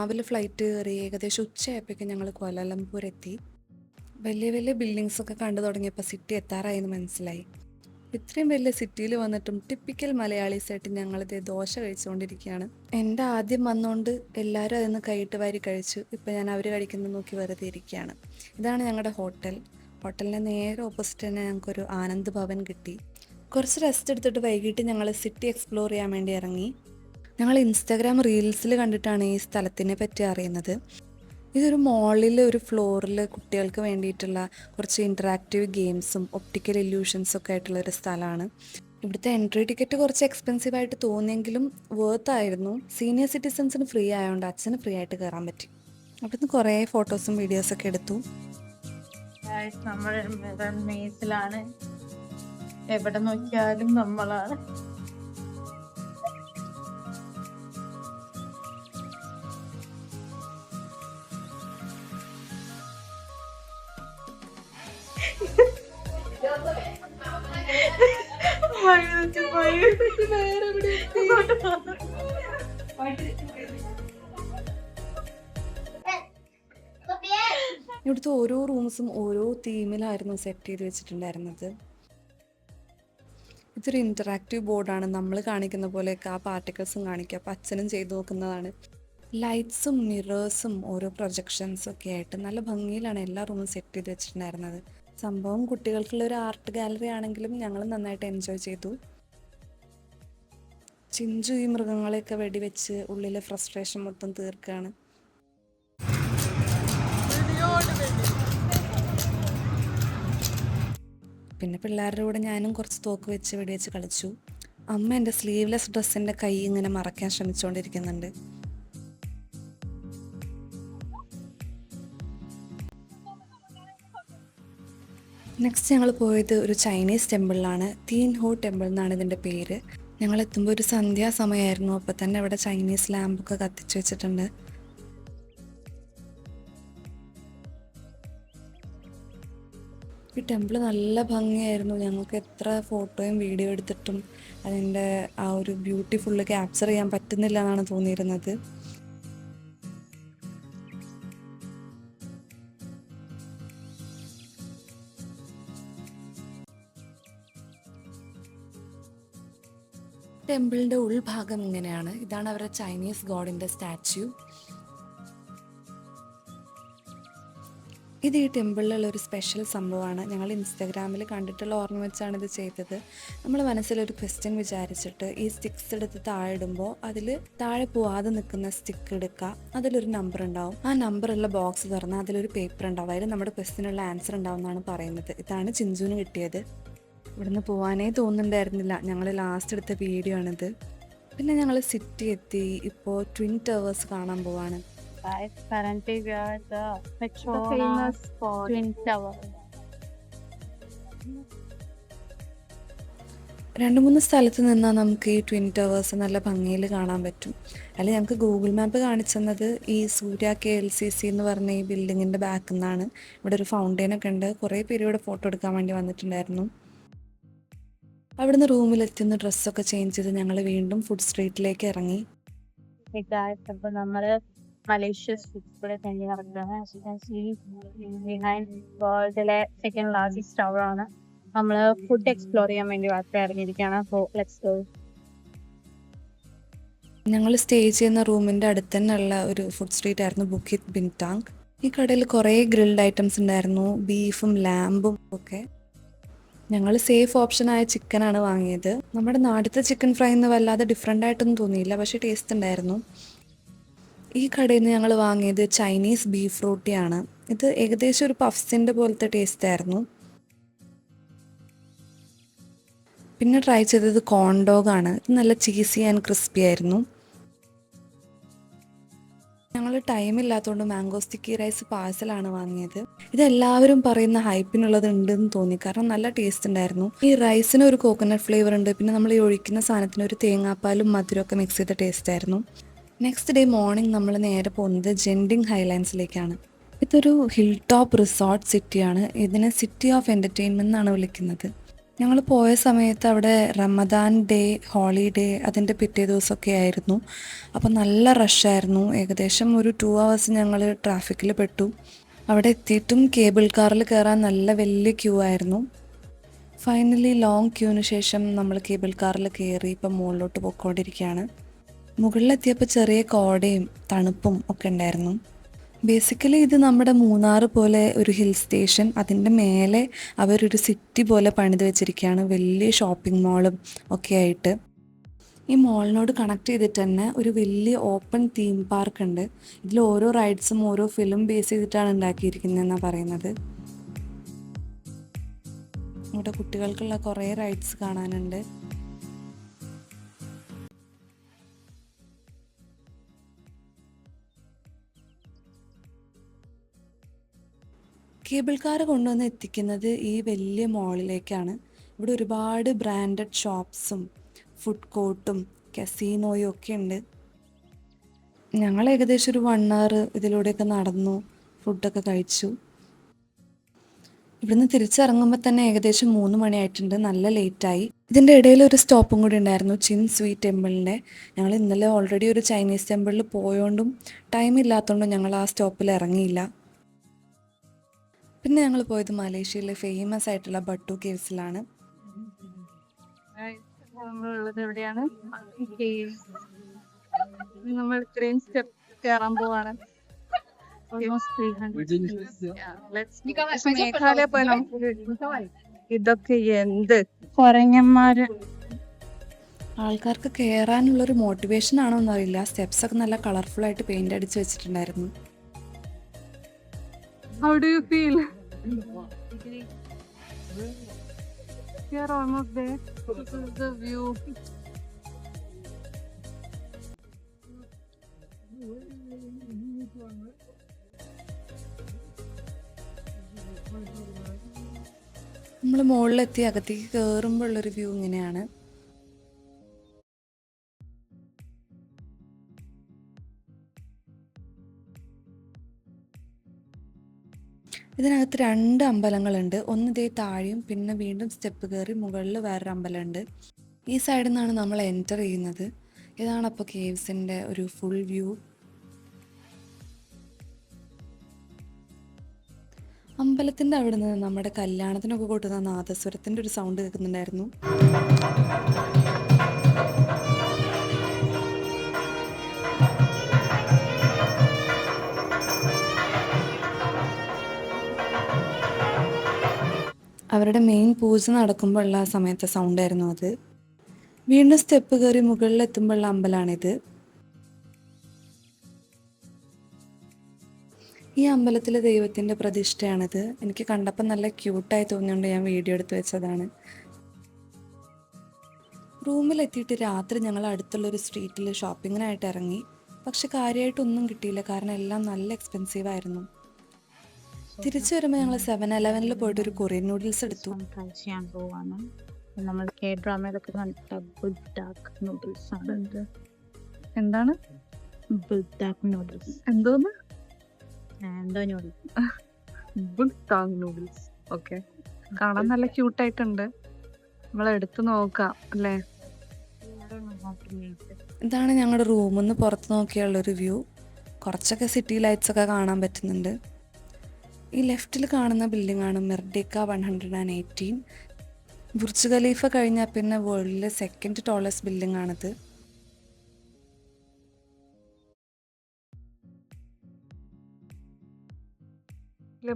രാവിലെ ഫ്ലൈറ്റ് കയറി ഏകദേശം ഉച്ചയായപ്പോഴേക്കും ഞങ്ങൾ കോലാലംപൂർ എത്തി. വലിയ വലിയ ബിൽഡിങ്സൊക്കെ കണ്ടു തുടങ്ങിയപ്പോൾ സിറ്റി എത്താറായെന്ന് മനസ്സിലായി. ഇത്രയും വലിയ സിറ്റിയിൽ വന്നിട്ടും ടിപ്പിക്കൽ മലയാളീസായിട്ട് ഞങ്ങളിത് ദോശ കഴിച്ചുകൊണ്ടിരിക്കുകയാണ്. എൻ്റെ ആദ്യം വന്നുകൊണ്ട് എല്ലാവരും അതിന്ന് കൈയിട്ട് വാരി കഴിച്ചു. ഇപ്പം ഞാൻ അവർ കഴിക്കുന്നത് നോക്കി വെറുതെ ഇരിക്കുകയാണ്. ഇതാണ് ഞങ്ങളുടെ ഹോട്ടലിൻ്റെ നേരെ ഓപ്പോസിറ്റ് തന്നെ ഞങ്ങൾക്കൊരു ആനന്ദ് ഭവൻ കിട്ടി. കുറച്ച് റെസ്റ്റ് എടുത്തിട്ട് വൈകിട്ട് ഞങ്ങൾ സിറ്റി എക്സ്പ്ലോർ ചെയ്യാൻ വേണ്ടി ഇറങ്ങി. ഞങ്ങൾ ഇൻസ്റ്റാഗ്രാം റീൽസിൽ കണ്ടിട്ടാണ് ഈ സ്ഥലത്തിനെ പറ്റി അറിയുന്നത്. ഇതൊരു മോളിൽ ഒരു ഫ്ലോറിൽ കുട്ടികൾക്ക് വേണ്ടിയിട്ടുള്ള കുറച്ച് ഇൻറ്ററാക്റ്റീവ് ഗെയിംസും ഒപ്റ്റിക്കൽ ഇല്യൂഷൻസും ഒക്കെ ആയിട്ടുള്ളൊരു സ്ഥലമാണ്. ഇവിടുത്തെ എൻട്രി ടിക്കറ്റ് കുറച്ച് എക്സ്പെൻസീവ് ആയിട്ട് തോന്നിയെങ്കിലും വേർത്തായിരുന്നു. സീനിയർ സിറ്റിസൺസിന് ഫ്രീ ആയതുകൊണ്ട് അച്ഛന് ഫ്രീ ആയിട്ട് കയറാൻ പറ്റി. അവിടുന്ന് കുറേ ഫോട്ടോസും വീഡിയോസൊക്കെ എടുത്തു. നമ്മൾ മേസിലാണ്, എവിടെ നോക്കിയാലും നമ്മളാണ്. ഇവിടുത്തെ ഓരോ റൂംസും ഓരോ തീമിലായിരുന്നു സെറ്റ് ചെയ്ത് വെച്ചിട്ടുണ്ടായിരുന്നത്. ഇതൊരു ഇൻറ്ററാക്റ്റീവ് ബോർഡാണ്. നമ്മൾ കാണിക്കുന്ന പോലെയൊക്കെ ആ പാർട്ടിക്കിൾസും കാണിക്കുക. അപ്പോൾ അച്ഛനും ചെയ്തു നോക്കുന്നതാണ്. ലൈറ്റ്സും മിറേഴ്സും ഓരോ പ്രൊജക്ഷൻസും ഒക്കെ ആയിട്ട് നല്ല ഭംഗിയിലാണ് എല്ലാ റൂമും സെറ്റ് ചെയ്ത് വെച്ചിട്ടുണ്ടായിരുന്നത്. സംഭവം കുട്ടികൾക്കുള്ള ഒരു ആർട്ട് ഗാലറി ആണെങ്കിലും ഞങ്ങൾ നന്നായിട്ട് എൻജോയ് ചെയ്തു. ചിഞ്ചു ഈ മൃഗങ്ങളെയൊക്കെ വെടിവെച്ച് ഉള്ളിലെ ഫ്രസ്ട്രേഷൻ മൊത്തം തീർക്കുകയാണ്. പിന്നെ പിള്ളേരുടെ കൂടെ ഞാനും കുറച്ച് തോക്ക് വെച്ച് വെടിവെച്ച് കളിച്ചു. അമ്മ എൻ്റെ സ്ലീവ്ലെസ് ഡ്രസ്സിൻ്റെ കൈ ഇങ്ങനെ മറയ്ക്കാൻ ശ്രമിച്ചുകൊണ്ടിരിക്കുന്നുണ്ട്. നെക്സ്റ്റ് ഞങ്ങൾ പോയത് ഒരു ചൈനീസ് ടെമ്പിളിലാണ്. തീൻ ഹോ ടെമ്പിൾ എന്നാണ് ഇതിൻ്റെ പേര്. ഞങ്ങൾ എത്തുമ്പോൾ ഒരു സന്ധ്യാസമയമായിരുന്നു. അപ്പോൾ തന്നെ ഇവിടെ ചൈനീസ് ലാമ്പൊക്കെ കത്തിച്ച് വെച്ചിട്ടുണ്ട്. ഈ ടെമ്പിൾ നല്ല ഭംഗിയായിരുന്നു. ഞങ്ങൾക്ക് എത്ര ഫോട്ടോയും വീഡിയോ എടുത്തിട്ടും അതിൻ്റെ ആ ഒരു ബ്യൂട്ടിഫുള്ള് ക്യാപ്ചർ ചെയ്യാൻ പറ്റുന്നില്ല എന്നാണ് തോന്നിയിരുന്നത്. ടെമ്പിളിൻ്റെ ഉൾഭാഗം ഇങ്ങനെയാണ്. ഇതാണ് അവരുടെ ചൈനീസ് ഗോഡിൻ്റെ സ്റ്റാച്യു. ഇത് ഈ ടെമ്പിളിലുള്ള ഒരു സ്പെഷ്യൽ സംഭവമാണ്. ഞങ്ങൾ ഇൻസ്റ്റാഗ്രാമിൽ കണ്ടിട്ടുള്ള ഓർമ്മ വെച്ചാണ് ഇത് ചെയ്തത്. നമ്മൾ മനസ്സിലൊരു ക്വസ്റ്റ്യൻ വിചാരിച്ചിട്ട് ഈ സ്റ്റിക്സ് എടുത്ത് താഴെ ഇടുമ്പോൾ അതിൽ താഴെ പോവാതെ നിൽക്കുന്ന സ്റ്റിക്ക് എടുക്കുക. അതിലൊരു നമ്പർ ഉണ്ടാവും. ആ നമ്പറുള്ള ബോക്സ് തുറന്നാൽ അതിലൊരു പേപ്പർ ഉണ്ടാവും. അതിൽ നമ്മുടെ ക്വസ്റ്റ്യനുള്ള ആൻസർ ഉണ്ടാവും എന്നാണ് പറയുന്നത്. ഇതാണ് ചിഞ്ചുവിന് കിട്ടിയത്. ഇവിടുന്ന് പോകാനേ തോന്നുന്നുണ്ടായിരുന്നില്ല. ഞങ്ങൾ ലാസ്റ്റ് എടുത്ത വീഡിയോ ആണിത്. പിന്നെ ഞങ്ങൾ സിറ്റി എത്തി. ഇപ്പോൾ ട്വിൻ ടവേഴ്സ് കാണാൻ പോവാണ്. Currently we are at the famous Twin Tower. 2-3 സ്ഥലത്ത് നിന്നാൽ നമുക്ക് ഈ ട്വിൻ ടവേഴ്സ് നല്ല ഭംഗിയിൽ കാണാൻ പറ്റും. അല്ലെങ്കിൽ ഞങ്ങൾക്ക് ഗൂഗിൾ മാപ്പ് കാണിച്ചു തന്നത് ഈ സൂര്യ KLCC എന്ന് പറഞ്ഞ ഈ ബിൽഡിങ്ങിൻ്റെ ബാക്കിൽ നിന്നാണ്. ഇവിടെ ഒരു ഫൗണ്ടെയിനൊക്കെ ഉണ്ട്. കുറേ പേര് ഇവിടെ ഫോട്ടോ എടുക്കാൻ വേണ്ടി വന്നിട്ടുണ്ടായിരുന്നു. അവിടുന്ന് റൂമിലെത്തുന്ന ഡ്രസ്സൊക്കെ ചേഞ്ച് ചെയ്ത് ഞങ്ങൾ വീണ്ടും ഫുഡ് സ്ട്രീറ്റിലേക്ക് ഇറങ്ങി. അപ്പോൾ നമ്മൾ മലേഷ്യ സ്ട്രീറ്റിലൂടെ തന്നെ ഇറങ്ങുകയാണ്. വേൾഡിലെ സെക്കൻഡ് ലാർജസ്റ്റ് ടവർ ആണ്. നമ്മൾ ഫുഡ് എക്സ്പ്ലോർ ചെയ്യാൻ വേണ്ടി മാത്രം ഇറങ്ങിയിരിക്കുകയാണ്. അപ്പോൾ ലെറ്റ്സ് ഗോ. ഞങ്ങൾ സ്റ്റേ ചെയ്യുന്ന റൂമിൻ്റെ അടുത്ത് തന്നെയുള്ള ഒരു ഫുഡ് സ്ട്രീറ്റ് ആയിരുന്നു ബുക്കിത് ബിൻടാങ്. ഈ കടയിൽ കുറേ ഗ്രിൽഡ് ഐറ്റംസ് ഉണ്ടായിരുന്നു. ബീഫും ലാമ്പും ഒക്കെ. ഞങ്ങൾ സേഫ് ഓപ്ഷനായ ചിക്കനാണ് വാങ്ങിയത്. നമ്മുടെ നാട്ടിലത്തെ ചിക്കൻ ഫ്രൈ എന്ന് വല്ലാതെ ഡിഫറെൻ്റ് ആയിട്ടൊന്നും തോന്നിയില്ല, പക്ഷേ ടേസ്റ്റ് ഉണ്ടായിരുന്നു. ഈ കടയിൽ നിന്ന് ഞങ്ങൾ വാങ്ങിയത് ചൈനീസ് ബീഫ് റോട്ടിയാണ്. ഇത് ഏകദേശം ഒരു പഫ്സിൻ്റെ പോലത്തെ ടേസ്റ്റ് ആയിരുന്നു. പിന്നെ ട്രൈ ചെയ്തത് കോൺ ഡോഗാണ്. ഇത് നല്ല ചീസി ആൻഡ് ക്രിസ്പി ആയിരുന്നു. ഞങ്ങൾ ടൈമില്ലാത്തതുകൊണ്ട് മാംഗോ സ്റ്റിക്കി റൈസ് പാഴ്സലാണ് വാങ്ങിയത്. ഇതെല്ലാവരും പറയുന്ന ഹൈപ്പിനുള്ളത് ഉണ്ടെന്ന് തോന്നി, കാരണം നല്ല ടേസ്റ്റ് ഉണ്ടായിരുന്നു. ഈ റൈസിന് ഒരു കോക്കനട്ട് ഫ്ലേവർ ഉണ്ട്. പിന്നെ നമ്മൾ ഈ ഒഴിക്കുന്ന സാധനത്തിന് ഒരു തേങ്ങാപ്പാലും മധുരമൊക്കെ മിക്സ് ചെയ്ത ടേസ്റ്റ് ആയിരുന്നു. നെക്സ്റ്റ് ഡേ മോർണിംഗ് നമ്മൾ നേരെ പോകുന്നത് ജെൻഡിങ് ഹൈലാൻഡ്സിലേക്കാണ്. ഇതൊരു ഹിൽ ടോപ്പ് റിസോർട്ട് സിറ്റിയാണ്. ഇതിനെ സിറ്റി ഓഫ് എൻ്റർടൈൻമെൻ്റ് എന്നാണ് വിളിക്കുന്നത്. ഞങ്ങൾ പോയ സമയത്ത് അവിടെ റമദാൻ ഡേ, ഹോളിഡേ അതിൻ്റെ പിറ്റേ ദിവസമൊക്കെ ആയിരുന്നു. അപ്പോൾ നല്ല റഷായിരുന്നു. ഏകദേശം ഒരു 2 hours ഞങ്ങൾ ട്രാഫിക്കിൽ പെട്ടു. അവിടെ എത്തിയിട്ടും കേബിൾ കാറിൽ കയറാൻ നല്ല വലിയ ക്യൂ ആയിരുന്നു. ഫൈനലി ലോങ് ക്യൂവിന് ശേഷം നമ്മൾ കേബിൾ കാറിൽ കയറി ഇപ്പം മുകളിലോട്ട് പോയിക്കൊണ്ടിരിക്കുകയാണ്. മുകളിലെത്തിയപ്പോൾ ചെറിയ കോടയും തണുപ്പും ഒക്കെ ഉണ്ടായിരുന്നു. ബേസിക്കലി ഇത് നമ്മുടെ മൂന്നാർ പോലെ ഒരു ഹിൽ സ്റ്റേഷൻ, അതിൻ്റെ മേലെ അവരൊരു സിറ്റി പോലെ പണിത് വെച്ചിരിക്കുകയാണ്, വലിയ ഷോപ്പിംഗ് മാളും ഒക്കെ ആയിട്ട്. ഈ മോളിനോട് കണക്ട് ചെയ്തിട്ട് തന്നെ ഒരു വലിയ ഓപ്പൺ തീം പാർക്ക് ഉണ്ട്. ഇതിൽ ഓരോ റൈഡ്സും ഓരോ ഫിലിം ബേസ് ചെയ്തിട്ടാണ് ഉണ്ടാക്കിയിരിക്കുന്നതെന്നാണ് പറയുന്നത്. ഇവിടെ കുട്ടികൾക്കുള്ള കുറേ റൈഡ്സ് കാണാനുണ്ട്. കേബിൾ കാർ കൊണ്ടുവന്ന് എത്തിക്കുന്നത് ഈ വലിയ മോളിലേക്കാണ്. ഇവിടെ ഒരുപാട് ബ്രാൻഡഡ് ഷോപ്സും ഫുഡ് കോർട്ടും കസീനോയും ഒക്കെ ഉണ്ട്. ഞങ്ങൾ ഏകദേശം ഒരു 1 hour ഇതിലൂടെയൊക്കെ നടന്നു, ഫുഡൊക്കെ കഴിച്ചു. ഇവിടുന്ന് തിരിച്ചിറങ്ങുമ്പോൾ തന്നെ ഏകദേശം 3 മണിയായിട്ടുണ്ട്. നല്ല ലേറ്റായി. ഇതിൻ്റെ ഇടയിൽ ഒരു സ്റ്റോപ്പും കൂടി ഉണ്ടായിരുന്നു, ചിൻ സ്വീ ടെമ്പിളിൻ്റെ. ഞങ്ങൾ ഇന്നലെ ഓൾറെഡി ഒരു ചൈനീസ് ടെമ്പിളിൽ പോയോണ്ടും ടൈം ഇല്ലാത്തതുകൊണ്ടും ഞങ്ങൾ ആ സ്റ്റോപ്പിൽ ഇറങ്ങിയില്ല. പിന്നെ ഞങ്ങൾ പോയത് മലേഷ്യയിലെ ഫേമസ് ആയിട്ടുള്ള ബട്ടു കേവ്സിലാണ്. നമ്മളുള്ളത് എവിടെയാണ്? നമ്മൾ ഇത്രയും സ്റ്റെപ്പ് കയറാൻ പോവാണ്. മേഘാലയ പോയി നമുക്ക് ഇതൊക്കെ എന്ത് കൊരങ്ങന്മാര്. ആൾക്കാർക്ക് കയറാനുള്ളൊരു മോട്ടിവേഷൻ ആണോ എന്നറിയില്ല. സ്റ്റെപ്സൊക്കെ നല്ല കളർഫുൾ ആയിട്ട് പെയിന്റ് അടിച്ച് വെച്ചിട്ടുണ്ടായിരുന്നു. How do you feel? We are almost there. This is the view. നമ്മൾ മുകളിലെത്തി അകത്തേക്ക് കയറുമ്പോഴുള്ളൊരു വ്യൂ ഇങ്ങനെയാണ്. ഇതിനകത്ത് 2 അമ്പലങ്ങളുണ്ട്. ഒന്ന് ഇതേ താഴെയും പിന്നെ വീണ്ടും സ്റ്റെപ്പ് കയറി മുകളിൽ വേറൊരു അമ്പലമുണ്ട്. ഈ സൈഡിൽ നിന്നാണ് നമ്മൾ എൻ്റർ ചെയ്യുന്നത്. ഇതാണ് അപ്പോൾ കേവ്സിൻ്റെ ഒരു ഫുൾ വ്യൂ. അമ്പലത്തിൻ്റെ അവിടെ നിന്ന് നമ്മുടെ കല്യാണത്തിനൊക്കെ കൊട്ടുന്ന നാദസ്വരത്തിൻ്റെ ഒരു സൗണ്ട് കേൾക്കുന്നുണ്ടായിരുന്നു. അവരുടെ മെയിൻ പൂജ നടക്കുമ്പോഴുള്ള ആ സമയത്തെ സൗണ്ടായിരുന്നു അത്. വീണ്ടും സ്റ്റെപ്പ് കയറി മുകളിലെത്തുമ്പോഴുള്ള അമ്പലമാണിത്. ഈ അമ്പലത്തിലെ ദൈവത്തിൻ്റെ പ്രതിഷ്ഠയാണിത്. എനിക്ക് കണ്ടപ്പോൾ നല്ല ക്യൂട്ടായി തോന്നിയോണ്ട് ഞാൻ വീഡിയോ എടുത്ത് വെച്ചതാണ്. റൂമിലെത്തിയിട്ട് രാത്രി ഞങ്ങൾ അടുത്തുള്ളൊരു സ്ട്രീറ്റിൽ ഷോപ്പിങ്ങിനായിട്ട് ഇറങ്ങി. പക്ഷെ കാര്യമായിട്ടൊന്നും കിട്ടിയില്ല, കാരണം എല്ലാം നല്ല എക്സ്പെൻസീവ് ആയിരുന്നു. തിരിച്ചു വരുമ്പോൾ ഞങ്ങൾ 7-Eleven പോയിട്ട് ഒരു കൊറിയൻ നൂഡിൽസ് എടുത്തു. ചെയ്യാൻ പോവാണ്. നമ്മൾ ഡ്രാമയിലൊക്കെ കണ്ടിട്ട് ബുൾഡാക്ക് നൂഡിൽസ് ആണ്. എന്താണ് ബുൾഡാക്ക് നൂഡിൽസ്? എന്തോ നൂഡിൽസ്, ബുൾഡാക്ക് നൂഡിൽസ്. ഓക്കെ, കാണാൻ നല്ല ക്യൂട്ടായിട്ടുണ്ട്. നമ്മൾ എടുത്ത് നോക്കാം അല്ലേ? ഇതാണ് ഞങ്ങളുടെ റൂമിൽ നിന്ന് പുറത്ത് നോക്കിയുള്ളൊരു വ്യൂ. കുറച്ചൊക്കെ സിറ്റി ലൈറ്റ്സ് ഒക്കെ കാണാൻ പറ്റുന്നുണ്ട്. ഈ ലെഫ്റ്റിൽ കാണുന്ന ബിൽഡിംഗാണ് മെർഡിക്ക 118. ബുർജ് ഖലീഫ കഴിഞ്ഞാൽ പിന്നെ വേൾഡിലെ 2nd ടോളസ്റ്റ് ബിൽഡിംഗ് ആണിത്.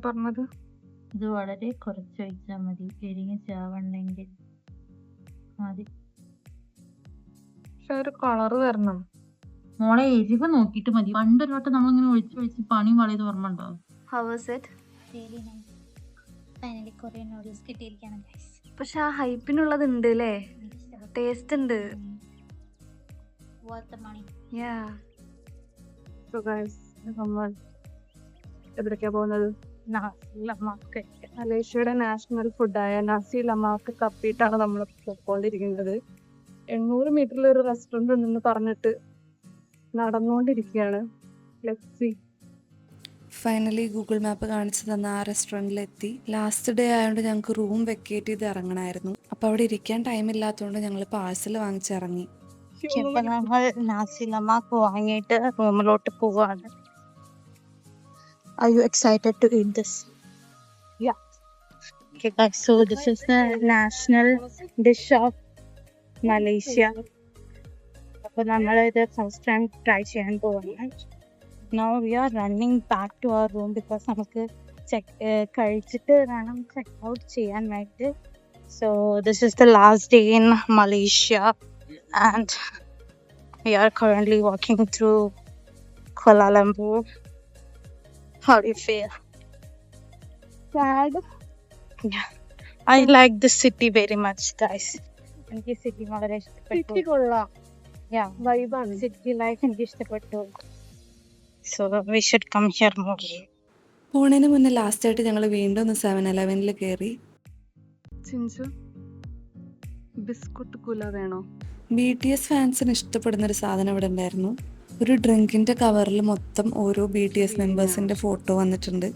പറഞ്ഞത് ഇത് വളരെ കുറച്ച് ഒഴിച്ചാൽ മതി, എരിഞ്ഞ് ചാവണ്ടെങ്കിൽ മതി. പക്ഷെ ഒരു കളറ് വരണം മോളെ, എരിവ് നോക്കിയിട്ട് മതി. പണ്ടൊരു വട്ടം നമ്മളിങ്ങനെ ഒഴിച്ച് പണി വളയത് ഓർമ്മ ഉണ്ടോ? How was it? Really nice. Finally Korean noodles കിട്ടിയിരിക്കുകയാണ് guys. പക്ഷെ ആ ഹൈപ്പിനുള്ളത് ഉണ്ട് അല്ലേ? ടേസ്റ്റ് ഉണ്ട്. Worth the money. Yeah. So guys, നമ്മൾ എവിടേക്കാ പോകുന്നത്? മലേഷ്യയുടെ നാഷണൽ ഫുഡായ നസി ലമാക്ക് തപ്പിയിട്ടാണ് നമ്മൾ പോയിക്കൊണ്ടിരിക്കുന്നത്. 800 മീറ്ററിൽ ഒരു റെസ്റ്റോറൻറ്റ് ഉണ്ടെന്ന് പറഞ്ഞിട്ട് നടന്നുകൊണ്ടിരിക്കുകയാണ്. Let's see. Finally Google map കാണിച്ചു തന്ന ആ റെസ്റ്റോറൻറ്റിലെത്തി. ലാസ്റ്റ് ഡേ ആയതുകൊണ്ട് ഞങ്ങൾക്ക് റൂം വെക്കേറ്റ് ചെയ്ത് ഇറങ്ങണമായിരുന്നു. അപ്പോൾ അവിടെ ഇരിക്കാൻ ടൈമില്ലാത്തതുകൊണ്ട് ഞങ്ങൾ പാഴ്സൽ വാങ്ങിച്ചിറങ്ങി. ഇപ്പൊ നമ്മൾ നാസി ലമാക്ക് വാങ്ങിയിട്ട് റൂമിലോട്ട് പോവാണ്. Are you excited to eat this? Yeah. Okay guys, so this is the national dish of Malaysia. അപ്പോൾ നമ്മൾ ഇത് ഫസ്റ്റ് ടൈം ട്രൈ ചെയ്യാൻ പോവാണ്. Now we are running back to our room because നമുക്ക് കഴിച്ചിട്ട് വേണം ചെക്ക് ഔട്ട് ചെയ്യാൻ വേണ്ടി. So this is the last day in Malaysia and we are currently walking through Kuala Lumpur. How do you feel? Sad? Yeah. I like this city very much, guys. എനിക്ക് city വളരെ ഇഷ്ടപ്പെട്ടു. കൊള്ളാം, Yeah, വൈബാണ്. city life എനിക്ക് ഇഷ്ടപ്പെട്ടു. So we should come here more. പോണതിന് മുന്നേ ലാസ്റ്റായിട്ട് ഞങ്ങൾ വീണ്ടും ഒന്ന് 7-Eleven കയറി. ചിഞ്ചു ബിസ്കുട്ട് കുല വേണോ? BTS ഫാൻസിന് ഇഷ്ടപ്പെടുന്നൊരു സാധനം ഇവിടെ ഉണ്ടായിരുന്നു. ഒരു ഡ്രിങ്കിൻ്റെ കവറിൽ മൊത്തം ഓരോ BTS മെമ്പേഴ്സിൻ്റെ ഫോട്ടോ വന്നിട്ടുണ്ട്.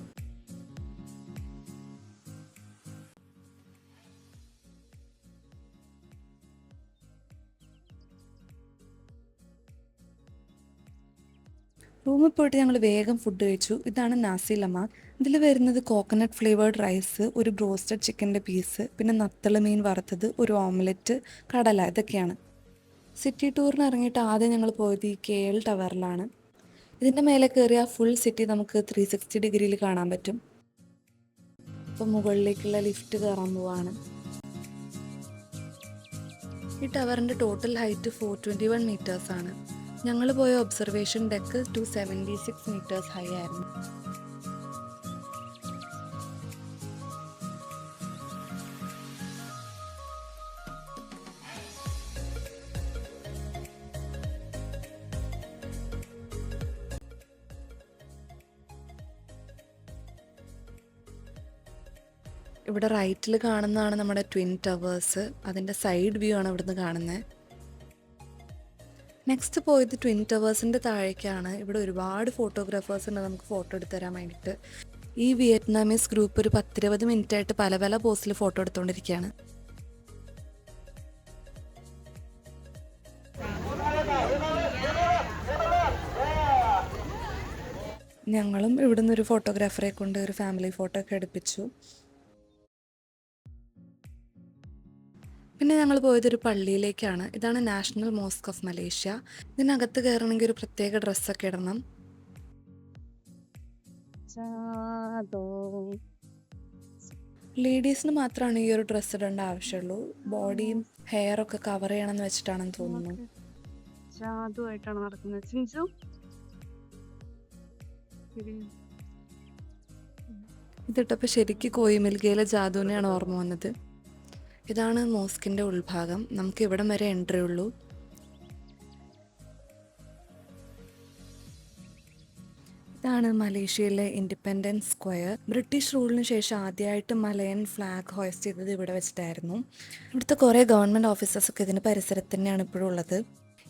റൂമിൽ പോയിട്ട് ഞങ്ങൾ വേഗം ഫുഡ് കഴിച്ചു. ഇതാണ് നാസി ലമാക്ക്. ഇതിൽ വരുന്നത് കോക്കനട്ട് ഫ്ലേവേർഡ് റൈസ്, ഒരു ബ്രോസ്റ്റഡ് ചിക്കൻ്റെ പീസ്, പിന്നെ നത്തള മീൻ വറുത്തത്, ഒരു ഓംലെറ്റ്, കടല, ഇതൊക്കെയാണ്. സിറ്റി ടൂറിന് ഇറങ്ങിയിട്ട് ആദ്യം ഞങ്ങൾ പോയത് ഈ KL ടവറിലാണ്. ഇതിൻ്റെ മേലെ കയറിയ ഫുൾ സിറ്റി നമുക്ക് 360 ഡിഗ്രിയിൽ കാണാൻ പറ്റും. ഇപ്പം മുകളിലേക്കുള്ള ലിഫ്റ്റ് കയറാൻ പോവാണ്. ഈ ടവറിൻ്റെ ടോട്ടൽ ഹൈറ്റ് 421 മീറ്റേഴ്സാണ്. ഞങ്ങൾ പോയ ഒബ്സർവേഷൻ ഡെക്ക് 276 മീറ്റേഴ്സ് ഹൈ ആയിരുന്നു. ഇവിടെ റൈറ്റിൽ കാണുന്നതാണ് നമ്മുടെ ട്വിൻ ടവേഴ്സ്. അതിൻ്റെ സൈഡ് വ്യൂ ആണ് ഇവിടുന്ന് കാണുന്നത്. നെക്സ്റ്റ് പോയത് ട്വിൻ ടവേഴ്സിൻ്റെ താഴേക്കാണ്. ഇവിടെ ഒരുപാട് ഫോട്ടോഗ്രാഫേഴ്സ് ഉണ്ട് നമുക്ക് ഫോട്ടോ എടുത്ത് തരാൻ വേണ്ടിയിട്ട്. ഈ വിയറ്റ്നാമീസ് ഗ്രൂപ്പ് ഒരു 10-20 മിനിറ്റ് ആയിട്ട് പല പല പോസിൽ ഫോട്ടോ എടുത്തുകൊണ്ടിരിക്കുകയാണ്. ഞങ്ങളും ഇവിടുന്ന് ഒരു ഫോട്ടോഗ്രാഫറെ കൊണ്ട് ഒരു ഫാമിലി ഫോട്ടോ ഒക്കെ എടുപ്പിച്ചു. പിന്നെ ഞങ്ങൾ പോയത് ഒരു പള്ളിയിലേക്കാണ്. ഇതാണ് നാഷണൽ മോസ്ക് ഓഫ് മലേഷ്യ. ഇതിനകത്ത് കയറണമെങ്കിൽ ഒരു പ്രത്യേക ഡ്രസ്സൊക്കെ ഇടണം. ലേഡീസിന് മാത്രമാണ് ഈ ഒരു ഡ്രസ്സ് ഇടേണ്ട ആവശ്യമുള്ളൂ. ബോഡിയും ഹെയറൊക്കെ കവർ ചെയ്യണമെന്ന് വെച്ചിട്ടാണെന്ന് തോന്നുന്നു. ജാതുവായിട്ടാണ് നടക്കുന്നത്. ചിഞ്ചു ഇതിട്ടപ്പോൾ ശരിക്കും കോയിമിൽഗയിലെ ജാദുവിനെയാണ് ഓർമ്മ വന്നത്. ഇതാണ് മോസ്കിൻ്റെ ഉൾഭാഗം. നമുക്ക് ഇവിടം വരെ എൻട്രി ഉള്ളൂ. ഇതാണ് മലേഷ്യയിലെ ഇൻഡിപെൻഡൻസ് സ്ക്വയർ. ബ്രിട്ടീഷ് റൂളിന് ശേഷം ആദ്യമായിട്ട് മലയൻ ഫ്ലാഗ് ഹോസ്റ്റ് ചെയ്തത് ഇവിടെ വെച്ചിട്ടായിരുന്നു. ഇവിടുത്തെ കുറേ ഗവൺമെൻറ് ഓഫീസേഴ്സൊക്കെ ഇതിന് പരിസരത്ത് തന്നെയാണ് ഇപ്പോഴും ഉള്ളത്.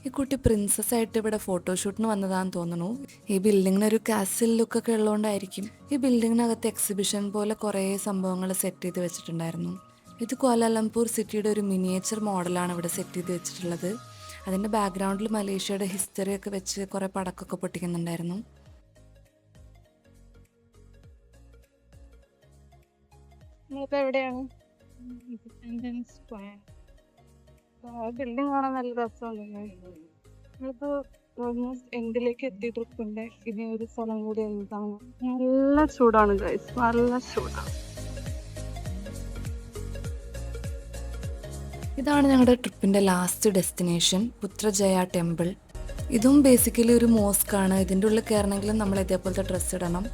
ഈ കുട്ടി പ്രിൻസസ് ആയിട്ട് ഇവിടെ ഫോട്ടോഷൂട്ടിന് വന്നതാണെന്ന് തോന്നുന്നു. ഈ ബിൽഡിങ്ങിനൊരു കാസിൽ ലുക്കൊക്കെ ഉള്ളതുകൊണ്ടായിരിക്കും. ഈ ബിൽഡിങ്ങിനകത്ത് എക്സിബിഷൻ പോലെ കുറേ സംഭവങ്ങൾ സെറ്റ് ചെയ്ത് വെച്ചിട്ടുണ്ടായിരുന്നു. ഇത് ക്വാലാലംപൂർ സിറ്റിയുടെ ഒരു മിനിയേച്ചർ മോഡലാണ് ഇവിടെ സെറ്റ് ചെയ്ത് വെച്ചിട്ടുള്ളത്. അതിൻ്റെ ബാക്ക്ഗ്രൗണ്ടിൽ മലേഷ്യയുടെ ഹിസ്റ്ററി ഒക്കെ വെച്ച് കുറേ പടക്കമൊക്കെ പൊട്ടിക്കുന്നുണ്ടായിരുന്നു. എവിടെയാണ്? ബിൽഡിംഗ് കാണാൻ നല്ല രസമുണ്ടല്ലേ. നമ്മളിപ്പോ ഓൾമോസ്റ്റ് എൻഡിലേക്ക് എത്തി ട്രിപ്പിന്റെ. ഇനി ഒരു സ്ഥലം കൂടി എന്താണ്. നല്ല ചൂടാണ് ഗൈസ്, നല്ല ചൂടാണ്. ഇതാണ് ഞങ്ങളുടെ ട്രിപ്പിൻ്റെ ലാസ്റ്റ് ഡെസ്റ്റിനേഷൻ, പുത്രജയ ടെമ്പിൾ. ഇതും ബേസിക്കലി ഒരു മോസ്കാണ്. ഇതിൻ്റെ ഉള്ളിൽ കയറണമെങ്കിലും നമ്മൾ ഇതേപോലത്തെ ഡ്രസ്സ് ഇടണം.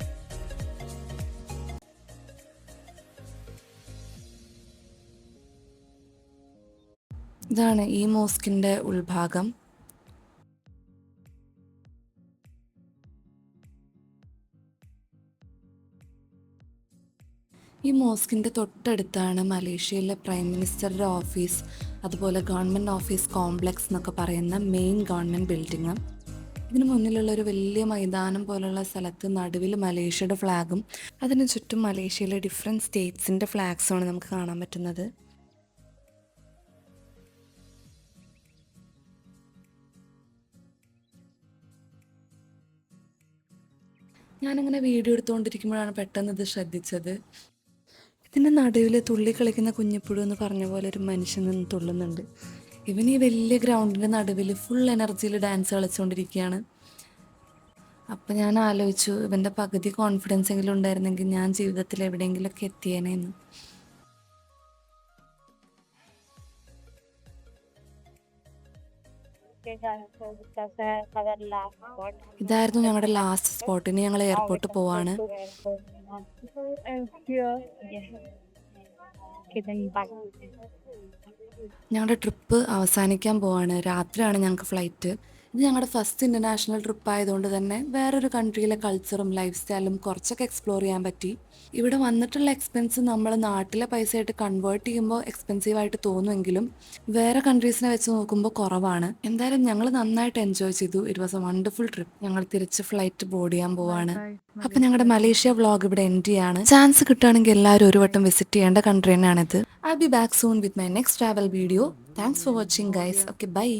ഇതാണ് ഈ മോസ്കിൻ്റെ ഉൾഭാഗം. ഈ മോസ്കിൻ്റെ തൊട്ടടുത്താണ് മലേഷ്യയിലെ പ്രൈം മിനിസ്റ്ററുടെ ഓഫീസ്, അതുപോലെ ഗവൺമെൻറ് ഓഫീസ് കോംപ്ലക്സ് എന്നൊക്കെ പറയുന്ന മെയിൻ ഗവൺമെൻറ് ബിൽഡിങ്. ഇതിന് മുന്നിലുള്ള ഒരു വലിയ മൈതാനം പോലുള്ള സ്ഥലത്ത് നടുവിൽ മലേഷ്യയുടെ ഫ്ലാഗും അതിന് ചുറ്റും മലേഷ്യയിലെ ഡിഫറെൻറ്റ് സ്റ്റേറ്റ്സിൻ്റെ ഫ്ലാഗ്സുമാണ് നമുക്ക് കാണാൻ പറ്റുന്നത്. ഞാനങ്ങനെ വീഡിയോ എടുത്തുകൊണ്ടിരിക്കുമ്പോഴാണ് പെട്ടെന്ന് ഇത് ശ്രദ്ധിച്ചത്. ഇതിൻ്റെ നടുവിൽ തുള്ളി കളിക്കുന്ന കുഞ്ഞിപ്പുഴു എന്ന് പറഞ്ഞ പോലെ ഒരു മനുഷ്യൻ നിന്ന് തുള്ളുന്നുണ്ട്. ഇവൻ ഈ വലിയ ഗ്രൗണ്ടിൻ്റെ നടുവിൽ ഫുൾ എനർജിയിൽ ഡാൻസ് കളിച്ചുകൊണ്ടിരിക്കുകയാണ്. അപ്പം ഞാൻ ആലോചിച്ചു, ഇവൻ്റെ പകുതി കോൺഫിഡൻസ് എങ്കിലും ഉണ്ടായിരുന്നെങ്കിൽ ഞാൻ ജീവിതത്തിൽ എവിടെയെങ്കിലുമൊക്കെ എത്തിയേനെന്ന്. Okay, guys, so this is our last spot. ഇതായിരുന്നു ഞങ്ങളുടെ ലാസ്റ്റ് സ്പോട്ട്. ഇനി ഞങ്ങൾ എയർപോർട്ട് പോവാണ്. To airport now. And here, yes. Okay, then bye. ഞങ്ങളുടെ ട്രിപ്പ് അവസാനിക്കാൻ പോവാണ്. രാത്രിയാണ് ഞങ്ങൾക്ക് ഫ്ലൈറ്റ്. ഇത് ഞങ്ങളുടെ ഫസ്റ്റ് ഇൻ്റർനാഷണൽ ട്രിപ്പ് ആയതുകൊണ്ട് തന്നെ വേറൊരു കൺട്രിയിലെ കൾച്ചറും ലൈഫ് സ്റ്റൈലും കുറച്ചൊക്കെ എക്സ്പ്ലോർ ചെയ്യാൻ പറ്റി. ഇവിടെ വന്നിട്ടുള്ള എക്സ്പെൻസ് നമ്മൾ നാട്ടിലെ പൈസയായിട്ട് കൺവേർട്ട് ചെയ്യുമ്പോൾ എക്സ്പെൻസീവായിട്ട് തോന്നുമെങ്കിലും വേറെ കൺട്രീസിനെ വെച്ച് നോക്കുമ്പോൾ കുറവാണ്. എന്തായാലും ഞങ്ങൾ നന്നായിട്ട് എൻജോയ് ചെയ്തു. It was A wonderful trip. ഞങ്ങൾ തിരിച്ച് ഫ്ലൈറ്റ് ബോർഡ് ചെയ്യാൻ പോവാണ്. അപ്പം ഞങ്ങളുടെ മലേഷ്യ വ്ളോഗ് ഇവിടെ എൻഡ് ചെയ്യാണ്. ചാൻസ് കിട്ടുകയാണെങ്കിൽ എല്ലാവരും ഒരു വട്ടം വിസിറ്റ് ചെയ്യേണ്ട കൺട്രി തന്നെയാണിത്. I'll be back soon with my next travel video. Thanks for watching, guys. Okay, bye.